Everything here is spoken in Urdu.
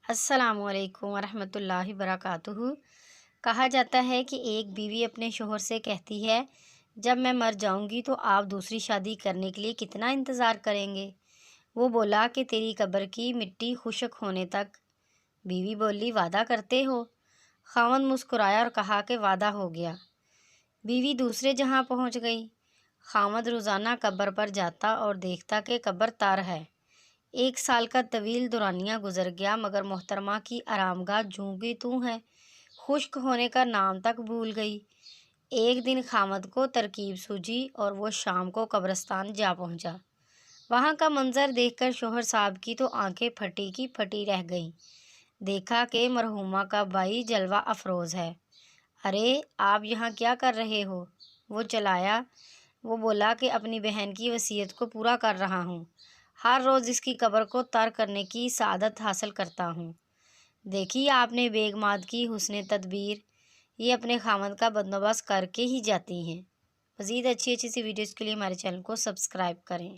السلام علیکم ورحمۃ اللہ وبرکاتہ۔ کہا جاتا ہے کہ ایک بیوی اپنے شوہر سے کہتی ہے، جب میں مر جاؤں گی تو آپ دوسری شادی کرنے کے لیے کتنا انتظار کریں گے؟ وہ بولا کہ تیری قبر کی مٹی خشک ہونے تک۔ بیوی بولی، وعدہ کرتے ہو؟ خاوند مسکرایا اور کہا کہ وعدہ ہو گیا۔ بیوی دوسرے جہاں پہنچ گئی۔ خاوند روزانہ قبر پر جاتا اور دیکھتا کہ قبر تر ہے۔ 1 سال کا طویل دورانیہ گزر گیا، مگر محترمہ کی آرام گاہ جوں کی توں ہے، خشک ہونے کا نام تک بھول گئی۔ ایک دن خاوند کو ترکیب سوجھی اور وہ شام کو قبرستان جا پہنچا۔ وہاں کا منظر دیکھ کر شوہر صاحب کی تو آنکھیں پھٹی کی پھٹی رہ گئیں۔ دیکھا کہ مرحومہ کا بھائی جلوہ افروز ہے۔ ارے آپ یہاں کیا کر رہے ہو؟ وہ چلایا۔ وہ بولا کہ اپنی بہن کی وصیت کو پورا کر رہا ہوں، ہر روز اس کی قبر کو تر کرنے کی سعادت حاصل کرتا ہوں۔ دیکھی آپ نے بیگمات کی حسن تدبیر، یہ اپنے خاوند کا بندوبست کر کے ہی جاتی ہیں۔ مزید اچھی سی ویڈیوز کے لیے ہمارے چینل کو سبسکرائب کریں۔